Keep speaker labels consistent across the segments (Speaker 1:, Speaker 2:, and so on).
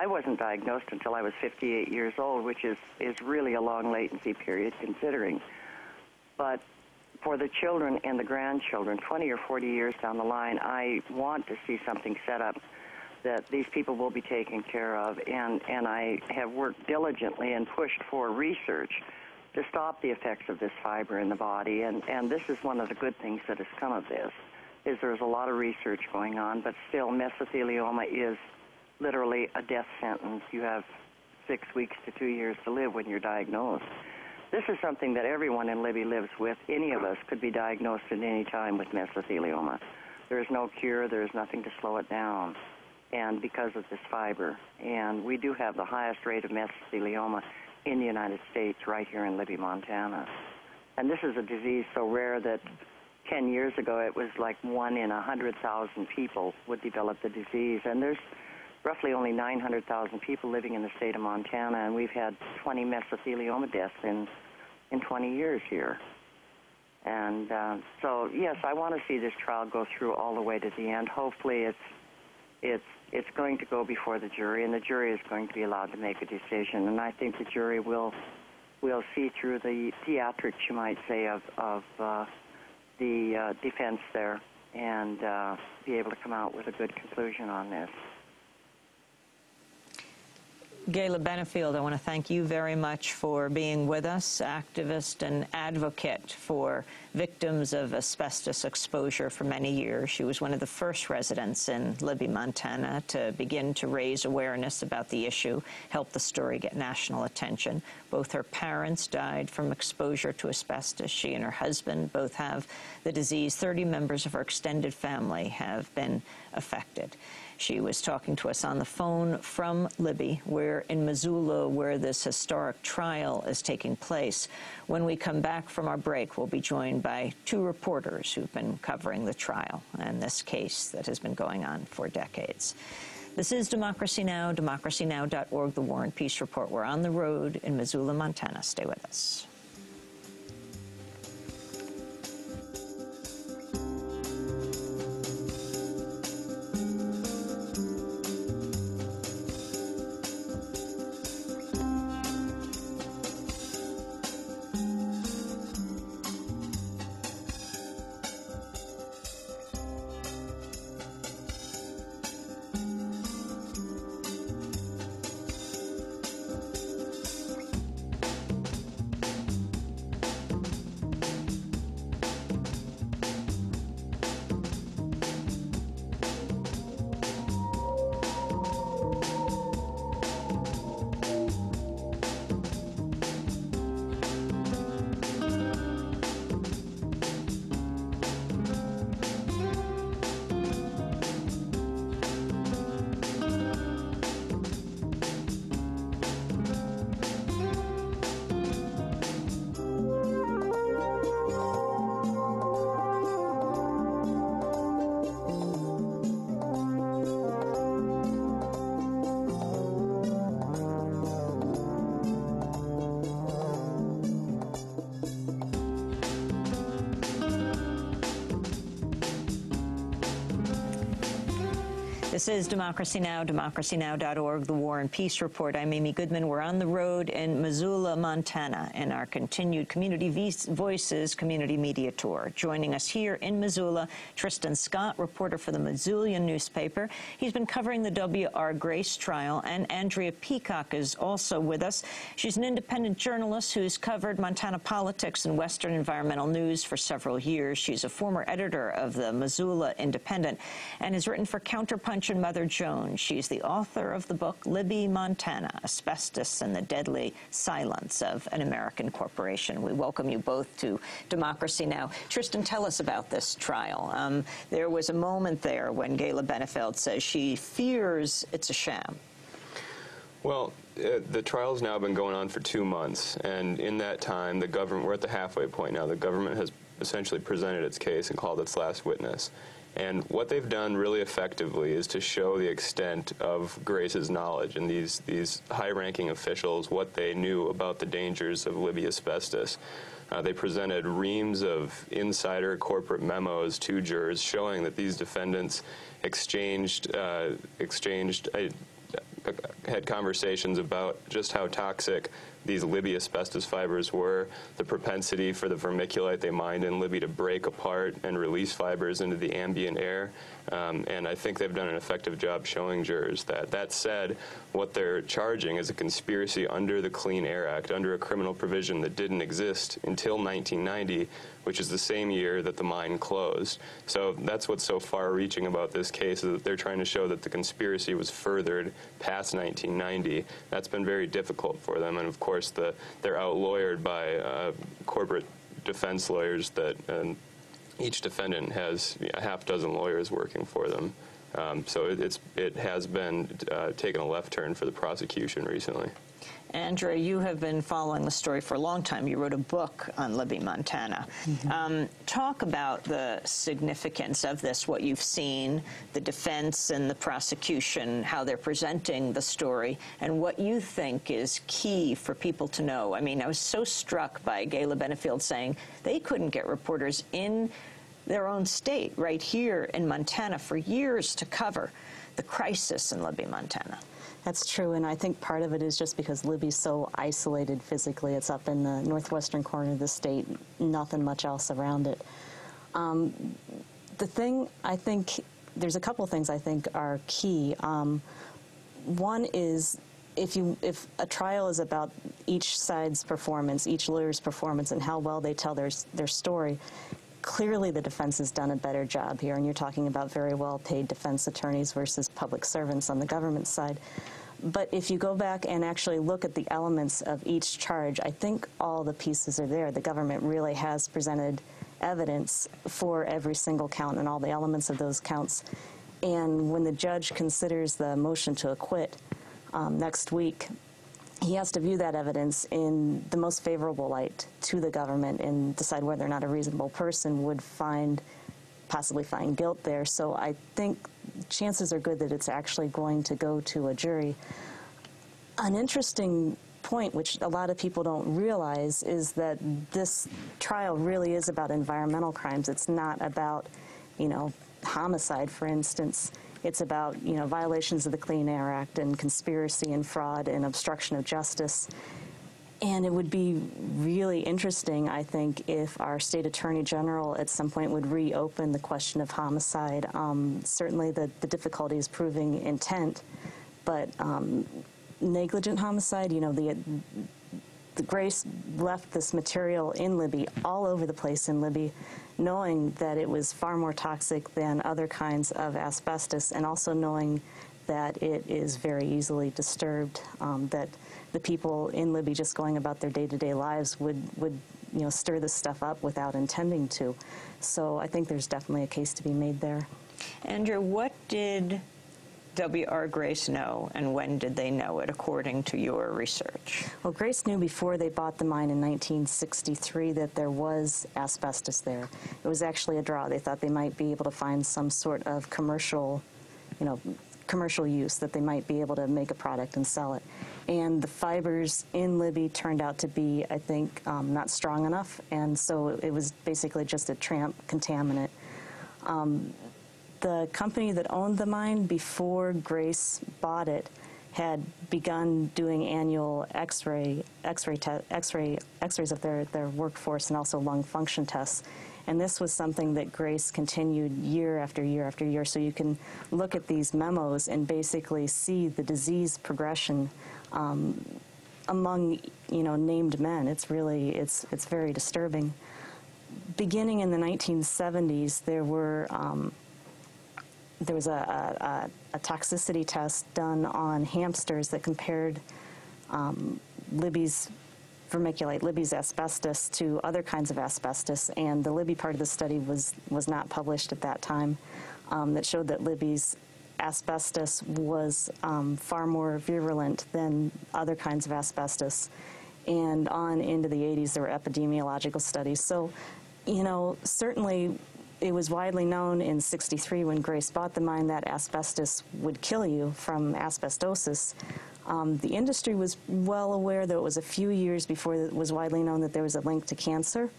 Speaker 1: I wasn't diagnosed until I was 58 years old, which is really a long latency period considering. But for the children and the grandchildren, 20 or 40 years down the line, I want to see something set up that these people will be taken care of, and I have worked diligently and pushed for research to stop the effects of this fiber in the body, and this is one of the good things that has come of this, is there's a lot of research going on, but still mesothelioma is literally a death sentence. You have 6 weeks to 2 years to live when you're diagnosed. This is something that everyone in Libby lives with. Any of us could be diagnosed at any time with mesothelioma. There is no cure. There is nothing to slow it down, and because of this fiber. And we do have the highest rate of mesothelioma in the United States right here in Libby, Montana. And this is a disease so rare that 10 years ago it was like 1 in 100,000 people would develop the disease. And there's roughly only 900,000 people living in the state of Montana, and we've had 20 mesothelioma deaths in 20 years here. And so, yes, I want to see this trial go through all the way to the end. Hopefully it's going to go before the jury, and the jury is going to be allowed to make a decision. And I think the jury will see through the theatrics, you might say, of the defense there, and be able to come out with a good conclusion on this.
Speaker 2: Gayla Benefield, I want to thank you very much for being with us, activist and advocate for victims of asbestos exposure for many years. She was one of the first residents in Libby, Montana to begin to raise awareness about the issue, help the story get national attention. Both her parents died from exposure to asbestos. She and her husband both have the disease. 30 members of her extended family have been affected. She was talking to us on the phone from Libby. We're in Missoula, where this historic trial is taking place. When we come back from our break, we'll be joined by 2 reporters who've been covering the trial and this case that has been going on for decades. This is Democracy Now!, democracynow.org, The War and Peace Report. We're on the road in Missoula, Montana. Stay with us. This is Democracy Now!, democracynow.org, The War and Peace Report. I'm Amy Goodman. We're on the road in Missoula, Montana, in our continued Community Voices Community Media Tour. Joining us here in Missoula, Tristan Scott, reporter for the Missoulian newspaper. He's been covering the W.R. Grace trial, and Andrea Peacock is also with us. She's an independent journalist who's covered Montana politics and Western environmental news for several years. She's a former editor of the Missoula Independent and has written for Counterpunch and Mother Jones. She's the author of the book Libby, Montana, Asbestos and the Deadly Silence of an American Corporation. We welcome you both to Democracy Now! Tristan, tell us about this trial. There was a moment there when Gayla Benefield says she fears it's a sham.
Speaker 3: Well, the trial's now been going on for 2 months, and in that time, the government, we're at the halfway point now, the government has essentially presented its case and called its last witness. And what they've done really effectively is to show the extent of Grace's knowledge and these high-ranking officials, what they knew about the dangers of Libby asbestos. They presented reams of insider corporate memos to jurors showing that these defendants exchanged had conversations about just how toxic these Libby asbestos fibers were, the propensity for the vermiculite they mined in Libby to break apart and release fibers into the ambient air. And I think they've done an effective job showing jurors that. That said, what they're charging is a conspiracy under the Clean Air Act, under a criminal provision that didn't exist until 1990, which is the same year that the mine closed. So that's what's so far-reaching about this case, is that they're trying to show that the conspiracy was furthered past 1990. That's been very difficult for them, and of course they're out-lawyered by corporate defense lawyers that each defendant has a half-dozen lawyers working for them. So it has been taken a left turn for the prosecution recently.
Speaker 2: Andrea, you have been following the story for a long time. You wrote a book on Libby, Montana. Mm-hmm. Talk about the significance of this, what you've seen, the defense and the prosecution, how they're presenting the story, and what you think is key for people to know. I mean, I was so struck by Gayla Benefield saying they couldn't get reporters in their own state, right here in Montana, for years to cover the crisis in Libby, Montana.
Speaker 4: That's true, and I think part of it is just because Libby's so isolated physically. It's up in the northwestern corner of the state, nothing much else around it. The thing, I think, there's a couple of things I think are key. One is if a trial is about each side's performance, each lawyer's performance, and how well they tell their story, clearly the defense has done a better job here, and you're talking about very well-paid defense attorneys versus public servants on the government side. But if you go back and actually look at the elements of each charge, I think all the pieces are there. The government really has presented evidence for every single count and all the elements of those counts. And when the judge considers the motion to acquit next week, he has to view that evidence in the most favorable light to the government and decide whether or not a reasonable person would possibly find guilt there. So I think chances are good that it's actually going to go to a jury. An interesting point, which a lot of people don't realize, is that this trial really is about environmental crimes. It's not about, homicide, for instance. It's about, violations of the Clean Air Act and conspiracy and fraud and obstruction of justice. And it would be really interesting, I think, if our state attorney general at some point would reopen the question of homicide. Certainly the difficulty is proving intent, but negligent homicide, the Grace left this material in Libby, all over the place in Libby, knowing that it was far more toxic than other kinds of asbestos, and also knowing that it is very easily disturbed, that the people in Libby just going about their day-to-day lives would stir this stuff up without intending to. So I think there's definitely a case to be made there.
Speaker 2: Andrew, what did W.R. Grace know, and when did they know it, according to your research?
Speaker 4: Well, Grace knew before they bought the mine in 1963 that there was asbestos there. It was actually a draw. They thought they might be able to find some sort of commercial use, that they might be able to make a product and sell it. And the fibers in Libby turned out to be, I think, not strong enough, and so it was basically just a tramp contaminant. The company that owned the mine before Grace bought it had begun doing annual X-rays of their workforce and also lung function tests. And this was something that Grace continued year after year after year. So you can look at these memos and basically see the disease progression among named men. It's very disturbing. Beginning in the 1970s, there was a toxicity test done on hamsters that compared Libby's vermiculite, Libby's asbestos, to other kinds of asbestos, and the Libby part of the study was not published at that time. That showed that Libby's asbestos was far more virulent than other kinds of asbestos. And on into the 80s, there were epidemiological studies. So, certainly it was widely known in '63 when Grace bought the mine that asbestos would kill you from asbestosis. The industry was well aware that it was a few years before it was widely known that there was a link to cancer.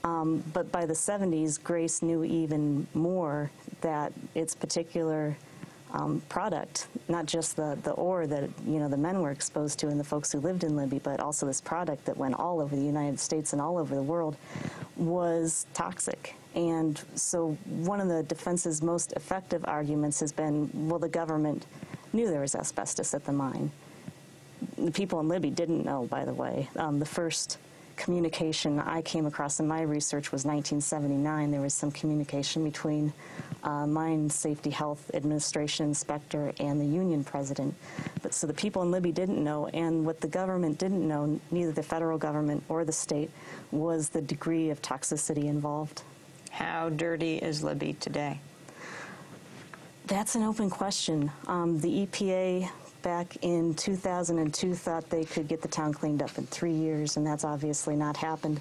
Speaker 4: But by the '70s, Grace knew even more that its particular product, not just the ore that the men were exposed to and the folks who lived in Libby, but also this product that went all over the United States and all over the world, was toxic. And so one of the defense's most effective arguments has been, well, the government knew there was asbestos at the mine. The people in Libby didn't know, by the way. The first communication I came across in my research was 1979. There was some communication between Mine Safety Health Administration inspector and the union president. But so the people in Libby didn't know, and what the government didn't know, neither the federal government or the state, was the degree of toxicity involved.
Speaker 2: How dirty is Libby today?
Speaker 4: That's an open question. The EPA back in 2002 thought they could get the town cleaned up in 3 years, and that's obviously not happened.